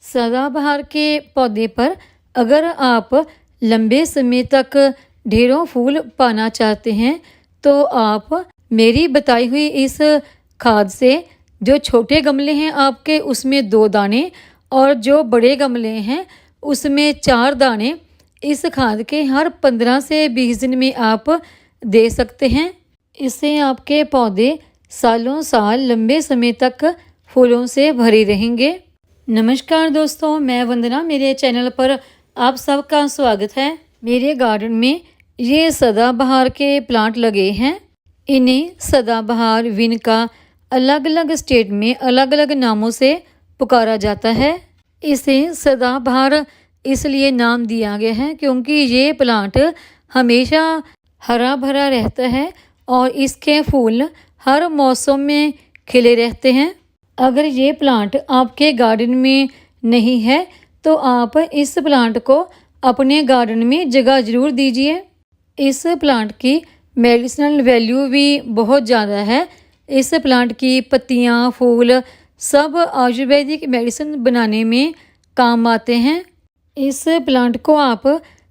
सदाबहार के पौधे पर अगर आप लंबे समय तक ढेरों फूल पाना चाहते हैं तो आप मेरी बताई हुई इस खाद से जो छोटे गमले हैं आपके उसमें 2 दाने और जो बड़े गमले हैं उसमें 4 दाने इस खाद के हर 15 से 20 दिन में आप दे सकते हैं। इससे आपके पौधे सालों साल लंबे समय तक फूलों से भरे रहेंगे। नमस्कार दोस्तों, मैं वंदना, मेरे चैनल पर आप सबका स्वागत है। मेरे गार्डन में ये सदाबहार के प्लांट लगे हैं। इन्हें सदाबहार विनका अलग अलग स्टेट में अलग अलग नामों से पुकारा जाता है। इसे सदाबहार इसलिए नाम दिया गया है क्योंकि ये प्लांट हमेशा हरा भरा रहता है और इसके फूल हर मौसम में खिले रहते हैं। अगर ये प्लांट आपके गार्डन में नहीं है तो आप इस प्लांट को अपने गार्डन में जगह ज़रूर दीजिए। इस प्लांट की मेडिसिनल वैल्यू भी बहुत ज़्यादा है। इस प्लांट की पत्तियाँ, फूल सब आयुर्वेदिक मेडिसिन बनाने में काम आते हैं। इस प्लांट को आप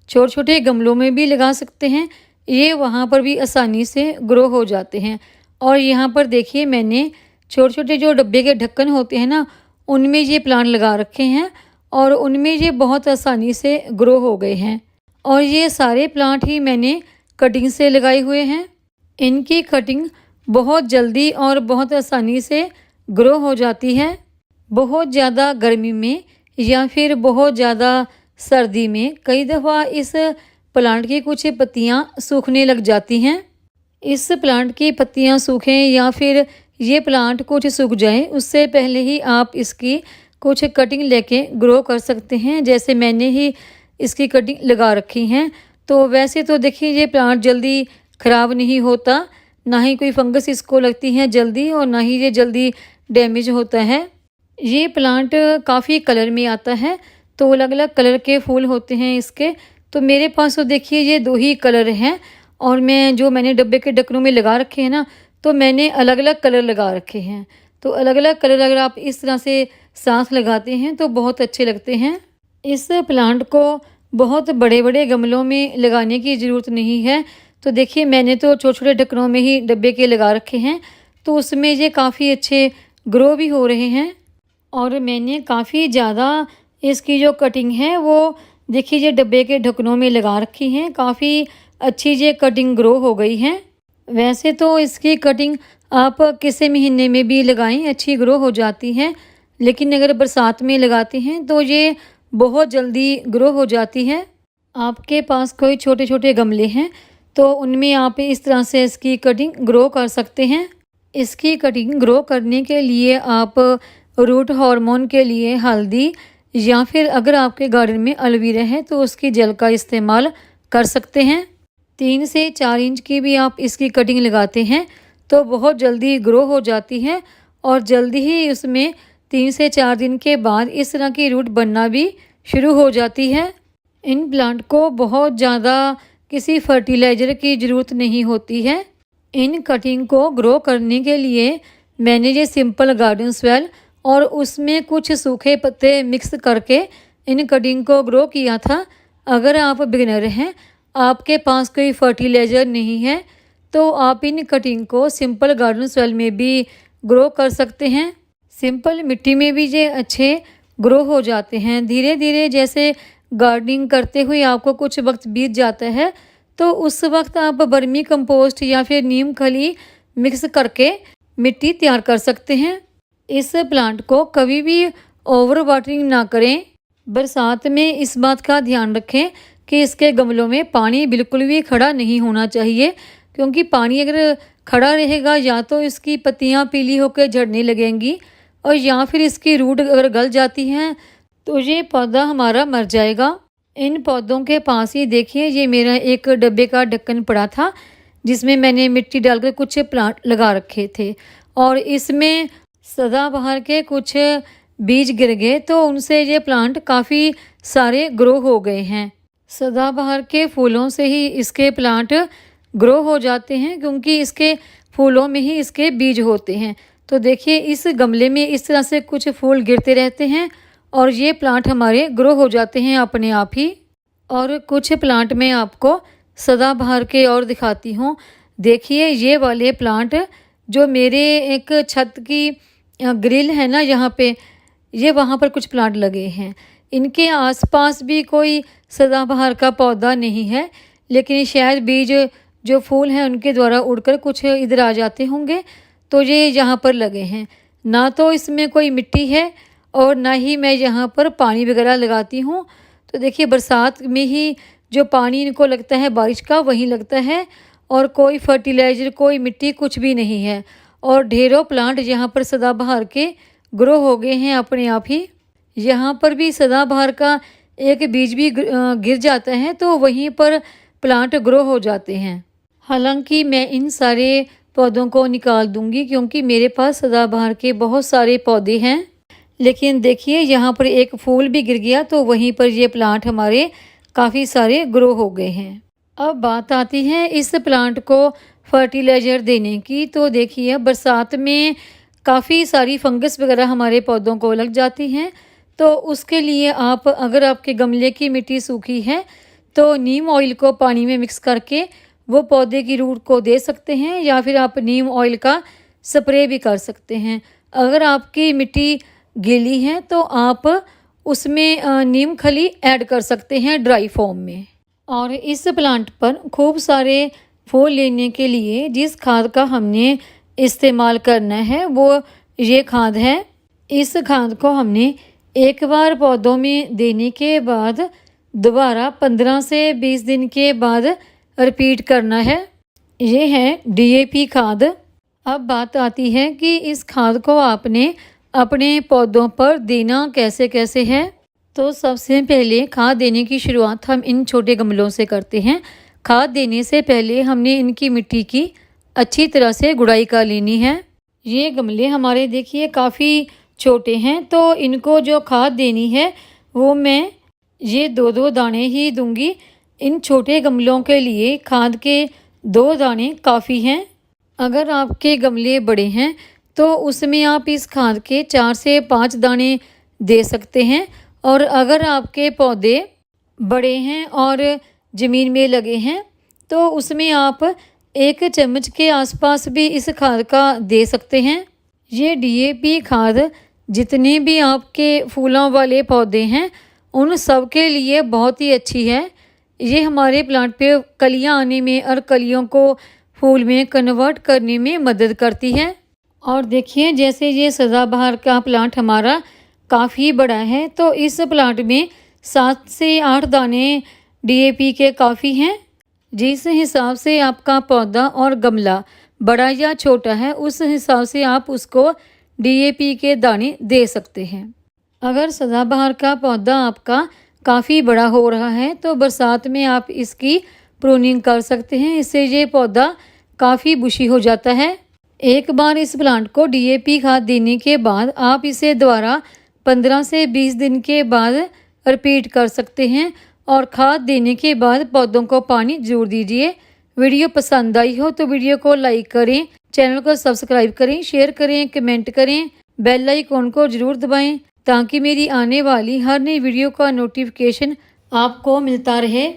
छोटे छोटे गमलों में भी लगा सकते हैं। ये वहाँ पर भी आसानी से ग्रो हो जाते हैं। और यहाँ पर देखिए, मैंने छोटे छोटे जो डब्बे के ढक्कन होते हैं ना, उनमें ये प्लांट लगा रखे हैं और उनमें ये बहुत आसानी से ग्रो हो गए हैं। और ये सारे प्लांट ही मैंने कटिंग से लगाए हुए हैं। इनकी कटिंग बहुत जल्दी और बहुत आसानी से ग्रो हो जाती है। बहुत ज़्यादा गर्मी में या फिर बहुत ज़्यादा सर्दी में कई दफ़ा इस प्लांट की कुछ पत्तियां सूखने लग जाती हैं। इस प्लांट की पत्तियां सूखें या फिर ये प्लांट कुछ सूख जाए उससे पहले ही आप इसकी कुछ कटिंग लेके ग्रो कर सकते हैं। जैसे मैंने ही इसकी कटिंग लगा रखी हैं। तो वैसे तो देखिए, ये प्लांट जल्दी ख़राब नहीं होता, ना ही कोई फंगस इसको लगती है जल्दी और ना ही ये जल्दी डैमेज होता है। ये प्लांट काफ़ी कलर में आता है, तो अलग अलग कलर के फूल होते हैं इसके। तो मेरे पास तो देखिए ये 2 ही कलर हैं और मैंने डब्बे के ढक्कनों में लगा रखे हैं ना, तो मैंने अलग अलग कलर लगा रखे हैं। तो अलग अलग कलर अगर आप इस तरह से साथ लगाते हैं तो बहुत अच्छे लगते हैं। इस प्लांट को बहुत बड़े बड़े गमलों में लगाने की ज़रूरत नहीं है। तो देखिए, मैंने तो छोटे छोटे ढक्कनों में ही डब्बे के लगा रखे हैं, तो उसमें ये काफ़ी अच्छे ग्रो भी हो रहे हैं। और मैंने काफ़ी ज़्यादा इसकी जो कटिंग है वो देखिए ये डब्बे के ढक्कनों में लगा रखी हैं। काफ़ी अच्छी ये कटिंग ग्रो हो गई है। वैसे तो इसकी कटिंग आप किसी महीने में भी लगाएं, अच्छी ग्रो हो जाती है। लेकिन अगर बरसात में लगाते हैं तो ये बहुत जल्दी ग्रो हो जाती है। आपके पास कोई छोटे छोटे गमले हैं तो उनमें आप इस तरह से इसकी कटिंग ग्रो कर सकते हैं। इसकी कटिंग ग्रो करने के लिए आप रूट हार्मोन के लिए हल्दी या फिर अगर आपके गार्डन में एलोवेरा है तो उसकी जल का इस्तेमाल कर सकते हैं। 3 से 4 इंच की भी आप इसकी कटिंग लगाते हैं तो बहुत जल्दी ग्रो हो जाती है और जल्दी ही उसमें 3 से 4 दिन के बाद इस तरह की रूट बनना भी शुरू हो जाती है। इन प्लांट को बहुत ज़्यादा किसी फर्टिलाइज़र की ज़रूरत नहीं होती है। इन कटिंग को ग्रो करने के लिए मैंने ये सिंपल गार्डन सॉइल और उसमें कुछ सूखे पत्ते मिक्स करके इन कटिंग को ग्रो किया था। अगर आप बिगिनर हैं, आपके पास कोई फर्टिलाइज़र नहीं है, तो आप इन कटिंग को सिंपल गार्डन सॉइल में भी ग्रो कर सकते हैं। सिंपल मिट्टी में भी ये अच्छे ग्रो हो जाते हैं। धीरे धीरे जैसे गार्डनिंग करते हुए आपको कुछ वक्त बीत जाता है तो उस वक्त आप वर्मी कंपोस्ट या फिर नीम खली मिक्स करके मिट्टी तैयार कर सकते हैं। इस प्लांट को कभी भी ओवर वाटरिंग ना करें। बरसात में इस बात का ध्यान रखें कि इसके गमलों में पानी बिल्कुल भी खड़ा नहीं होना चाहिए, क्योंकि पानी अगर खड़ा रहेगा या तो इसकी पत्तियां पीली होकर झड़ने लगेंगी और या फिर इसकी रूट अगर गल जाती हैं तो ये पौधा हमारा मर जाएगा। इन पौधों के पास ही देखिए, ये मेरा एक डब्बे का ढक्कन पड़ा था जिसमें मैंने मिट्टी डालकर कुछ प्लांट लगा रखे थे और इसमें सदाबहार के कुछ बीज गिर गए तो उनसे ये प्लांट काफ़ी सारे ग्रो हो गए हैं। सदाबहार के फूलों से ही इसके प्लांट ग्रो हो जाते हैं क्योंकि इसके फूलों में ही इसके बीज होते हैं। तो देखिए, इस गमले में इस तरह से कुछ फूल गिरते रहते हैं और ये प्लांट हमारे ग्रो हो जाते हैं अपने आप ही। और कुछ प्लांट मैं आपको सदाबहार के और दिखाती हूँ। देखिए ये वाले प्लांट जो मेरे एक छत की ग्रिल है ना यहाँ पे, ये वहाँ पर कुछ प्लांट लगे हैं। इनके आसपास भी कोई सदाबहार का पौधा नहीं है, लेकिन शायद बीज जो फूल हैं उनके द्वारा उड़कर कुछ इधर आ जाते होंगे, तो ये यहाँ पर लगे हैं। ना तो इसमें कोई मिट्टी है और ना ही मैं यहाँ पर पानी वगैरह लगाती हूँ। तो देखिए बरसात में ही जो पानी इनको लगता है बारिश का, वही लगता है, और कोई फर्टिलाइज़र, कोई मिट्टी, कुछ भी नहीं है। और ढेरों प्लांट यहाँ पर सदाबहार के ग्रो हो गए हैं अपने आप ही। यहाँ पर भी सदाबहार का एक बीज भी गिर जाता है तो वहीं पर प्लांट ग्रो हो जाते हैं। हालांकि मैं इन सारे पौधों को निकाल दूंगी क्योंकि मेरे पास सदाबहार के बहुत सारे पौधे हैं। लेकिन देखिए यहाँ पर एक फूल भी गिर गया तो वहीं पर ये प्लांट हमारे काफ़ी सारे ग्रो हो गए हैं। अब बात आती है इस प्लांट को फर्टिलाइज़र देने की। तो देखिए बरसात में काफ़ी सारी फंगस वगैरह हमारे पौधों को लग जाती हैं, तो उसके लिए आप, अगर आपके गमले की मिट्टी सूखी है तो नीम ऑयल को पानी में मिक्स करके वो पौधे की रूट को दे सकते हैं, या फिर आप नीम ऑयल का स्प्रे भी कर सकते हैं। अगर आपकी मिट्टी गीली है तो आप उसमें नीम खली ऐड कर सकते हैं ड्राई फॉर्म में। और इस प्लांट पर खूब सारे फूल लेने के लिए जिस खाद का हमने इस्तेमाल करना है वो ये खाद है। इस खाद को हमने एक बार पौधों में देने के बाद दोबारा 15 से 20 दिन के बाद रिपीट करना है। ये है डीएपी खाद। अब बात आती है कि इस खाद को आपने अपने पौधों पर देना कैसे कैसे है। तो सबसे पहले खाद देने की शुरुआत हम इन छोटे गमलों से करते हैं। खाद देने से पहले हमने इनकी मिट्टी की अच्छी तरह से गुड़ाई कर लेनी है। ये गमले हमारे देखिए काफ़ी छोटे हैं, तो इनको जो खाद देनी है वो मैं ये 2-2 दाने ही दूंगी। इन छोटे गमलों के लिए खाद के 2 दाने काफ़ी हैं। अगर आपके गमले बड़े हैं तो उसमें आप इस खाद के 4 से 5 दाने दे सकते हैं। और अगर आपके पौधे बड़े हैं और ज़मीन में लगे हैं तो उसमें आप 1 चम्मच के आसपास भी इस खाद का दे सकते हैं। ये डीएपी खाद जितने भी आपके फूलों वाले पौधे हैं उन सब के लिए बहुत ही अच्छी है। ये हमारे प्लांट पे कलियां आने में और कलियों को फूल में कन्वर्ट करने में मदद करती है। और देखिए जैसे ये सदाबहार का प्लांट हमारा काफ़ी बड़ा है, तो इस प्लांट में 7 से 8 दाने डीएपी के काफ़ी हैं। जिस हिसाब से आपका पौधा और गमला बड़ा या छोटा है उस हिसाब से आप उसको डीएपी के दाने दे सकते हैं। अगर सदाबहार का पौधा आपका काफ़ी बड़ा हो रहा है तो बरसात में आप इसकी प्रूनिंग कर सकते हैं, इससे ये पौधा काफ़ी बुशी हो जाता है। एक बार इस प्लांट को डीएपी खाद देने के बाद आप इसे दोबारा 15 से 20 दिन के बाद रिपीट कर सकते हैं। और खाद देने के बाद पौधों को पानी जरूर दीजिए। वीडियो पसंद आई हो तो वीडियो को लाइक करें, चैनल को सब्सक्राइब करें, शेयर करें, कमेंट करें, बेल आइकॉन को ज़रूर दबाएं ताकि मेरी आने वाली हर नई वीडियो का नोटिफिकेशन आपको मिलता रहे।